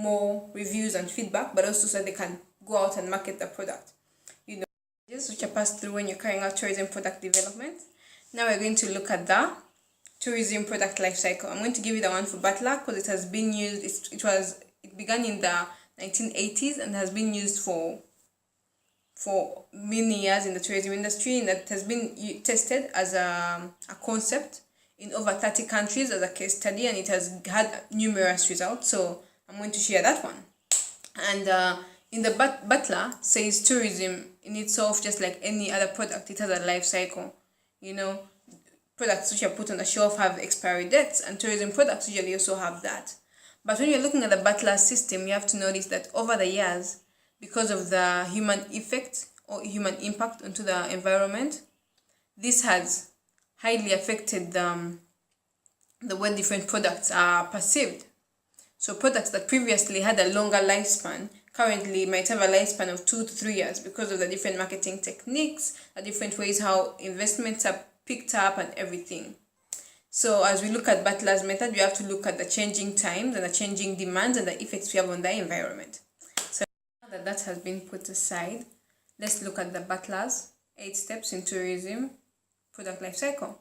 more reviews and feedback, but also so they can go out and market the product. Which are passed through when you're carrying out tourism product development. Now we're going to look at the tourism product life cycle. I'm going to give you the one for Butler because it has been used. It began in the 1980s and has been used for many years in the tourism industry, and that has been tested as a concept in over 30 countries as a case study, and it has had numerous results. So I'm going to share that one. And in the Butler says tourism in itself, just like any other product, it has a life cycle. Products which are put on the shelf have expiry dates, and tourism products usually also have that. But when you're looking at the Butler system, you have to notice that over the years, because of the human effect or human impact onto the environment, this has highly affected the way different products are perceived. So products that previously had a longer lifespan currently might have a lifespan of 2 to 3 years because of the different marketing techniques, the different ways how investments are picked up and everything. So as we look at Butler's method, we have to look at the changing times and the changing demands and the effects we have on the environment. So now that has been put aside, let's look at the Butler's 8 steps in tourism product life cycle.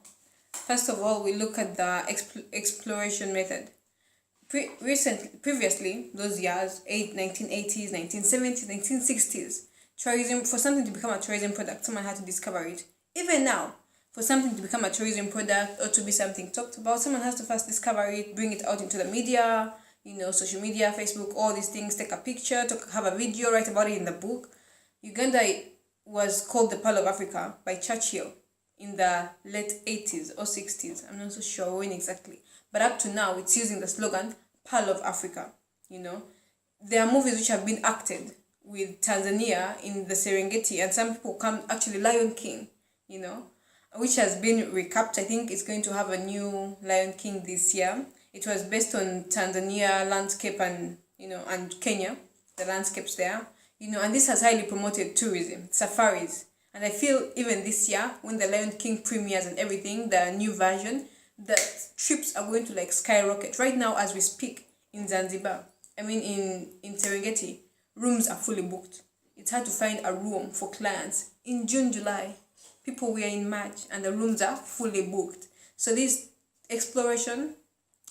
First of all, we look at the exploration method. Previously, those years, 1980s, 1970s, 1960s, tourism, for something to become a tourism product, someone had to discover it. Even now, for something to become a tourism product or to be something talked about, someone has to first discover it, bring it out into the media, social media, Facebook, all these things, take a picture, have a video, write about it in the book. Uganda was called the Pearl of Africa by Churchill in the late 80s or 60s. I'm not so sure when exactly. But up to now, it's using the slogan, Pearl of Africa. There are movies which have been acted with Tanzania in the Serengeti, and some people come, actually Lion King, which has been recapped. I think it's going to have a new Lion King this year. It was based on Tanzania landscape and Kenya, the landscapes there. And this has highly promoted tourism, safaris. And I feel even this year, when the Lion King premieres and everything, the new version, the trips are going to skyrocket. Right now, as we speak, in Zanzibar, in Serengeti, rooms are fully booked. It's hard to find a room for clients in June, July. People were in March and the rooms are fully booked. So this exploration,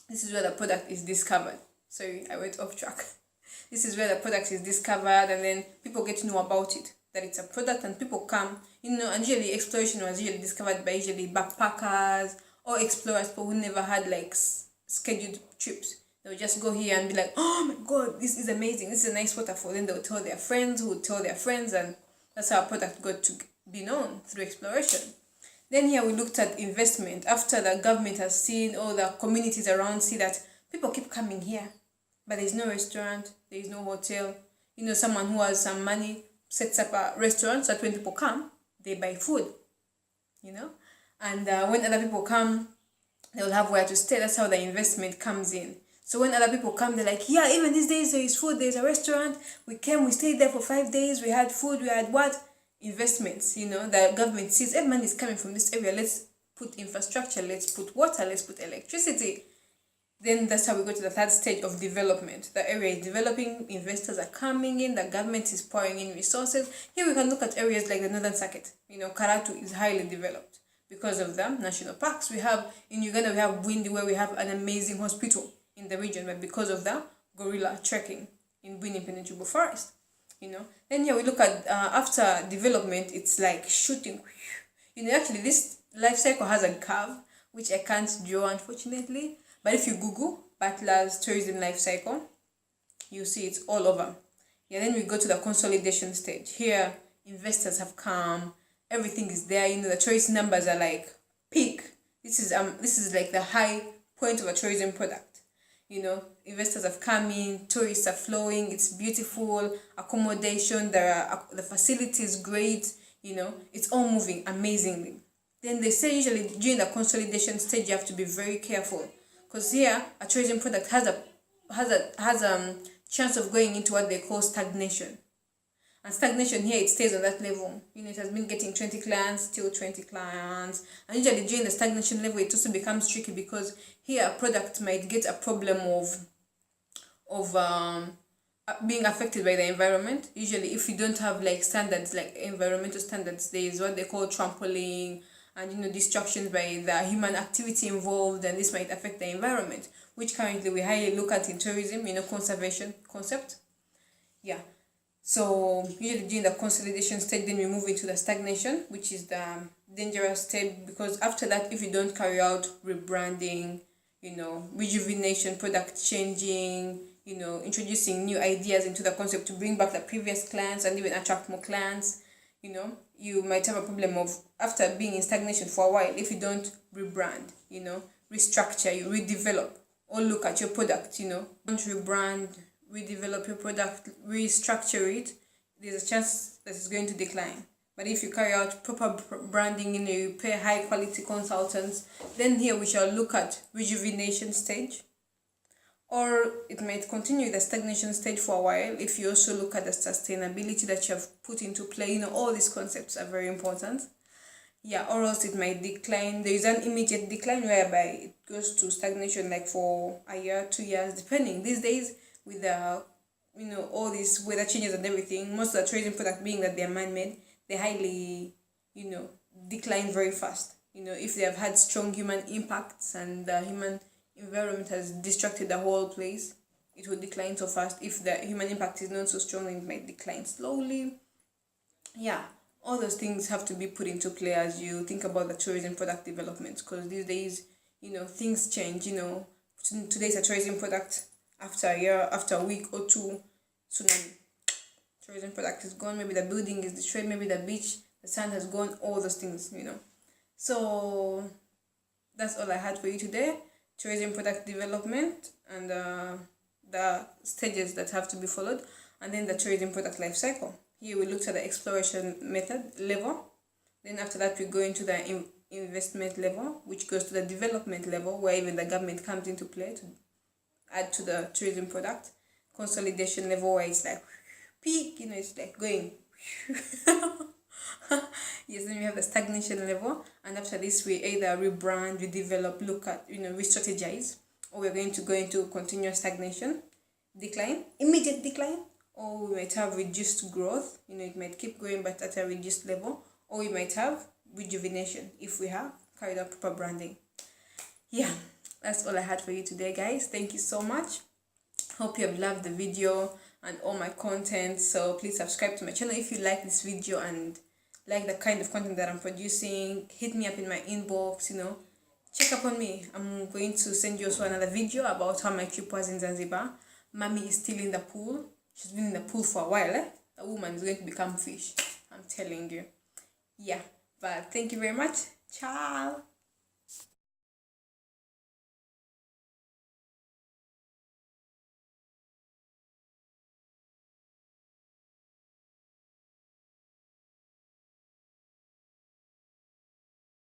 this is where the product is discovered. Sorry, I went off track. This is where the product is discovered, and then people get to know about it, that it's a product, and people come, and usually exploration was usually discovered by backpackers or explorers, people who never had scheduled trips. They would just go here and be like, oh my god, this is amazing, this is a nice waterfall. Then they would tell their friends, who would tell their friends, and that's how a product got to be known, through exploration. Then here we looked at investment. After the government has seen, all the communities around see that people keep coming here, but there's no restaurant, there's no hotel. Someone who has some money sets up a restaurant so that when people come, they buy food, and when other people come, they'll have where to stay. That's how the investment comes in. So when other people come, they're like, yeah, even these days there is food, there's a restaurant, we came, we stayed there for 5 days, we had food, we had what? Investments. The government sees, money is coming from this area, let's put infrastructure, let's put water, let's put electricity. Then that's how we go to the third stage of development. The area is developing, investors are coming in, the government is pouring in resources. Here we can look at areas like the Northern Circuit. Karatu is highly developed because of the national parks. We have, in Uganda, we have Bwindi, where we have an amazing hospital in the region, but because of the gorilla trekking in Bwindi Impenetrable Forest. Then here we look at after development, it's like shooting. Actually this life cycle has a curve which I can't draw, unfortunately, but if you Google Butler's tourism life cycle, you see it's all over. Then we go to the consolidation stage. Here investors have come, everything is there. The tourist numbers are peak. This is like the high point of a tourism product. Investors have come in, tourists are flowing, it's beautiful, accommodation, the facility is great, it's all moving amazingly. Then they say usually during the consolidation stage you have to be very careful, because here a tourism product has a chance of going into what they call stagnation. And stagnation here, it stays on that level. It has been getting 20 clients, still 20 clients. And usually during the stagnation level, it also becomes tricky, because here a product might get a problem of being affected by the environment. Usually, if you don't have like standards, like environmental standards, there is what they call trampling and distractions by the human activity involved, and this might affect the environment, which currently we highly look at in tourism, conservation concept. Yeah. So usually during the consolidation stage, then we move into the stagnation, which is the dangerous step, because after that, if you don't carry out rebranding, rejuvenation, product changing, introducing new ideas into the concept to bring back the previous clients and even attract more clients, you might have a problem of, after being in stagnation for a while, if you don't rebrand, restructure, you redevelop, or look at your product, don't rebrand, redevelop your product, restructure it, there's a chance that it's going to decline. But if you carry out proper branding, you pay high quality consultants, then here we shall look at rejuvenation stage. Or it might continue the stagnation stage for a while if you also look at the sustainability that you have put into play. All these concepts are very important. Yeah, or else it might decline. There is an immediate decline whereby it goes to stagnation like for a year, 2 years, depending. These days, with the all these weather changes and everything, most of the tourism product being that they're man-made, they highly decline very fast. If they have had strong human impacts and the human environment has distracted the whole place, it will decline so fast. If the human impact is not so strong, it might decline slowly. Yeah, all those things have to be put into play as you think about the tourism product development, because these days things change. Today's a tourism product, after a year, after a week or two, tsunami, tourism product is gone. Maybe the building is destroyed, maybe the beach, the sand has gone, all those things. So that's all I had for you today. Tourism product development and the stages that have to be followed, and then the tourism product life cycle. Here we looked at the exploration method level. Then after that, we go into the investment level, which goes to the development level, where even the government comes into play to add to the tourism product. Consolidation level, where it's like peak, it's like going. Yes, then we have the stagnation level, and after this we either rebrand, redevelop, look at, re-strategize, or we're going to go into continuous stagnation, decline, immediate decline, or we might have reduced growth, it might keep going but at a reduced level, or we might have rejuvenation if we have carried out proper branding. Yeah, that's all I had for you today, guys. Thank you so much. Hope you have loved the video and all my content. So please subscribe to my channel if you like this video and like the kind of content that I'm producing. Hit me up in my inbox, check up on me. I'm going to send you also another video about how my trip was in Zanzibar. Mommy is still in the pool. She's been in the pool for a while. A woman is going to become fish, I'm telling you. Yeah, but thank you very much. Ciao.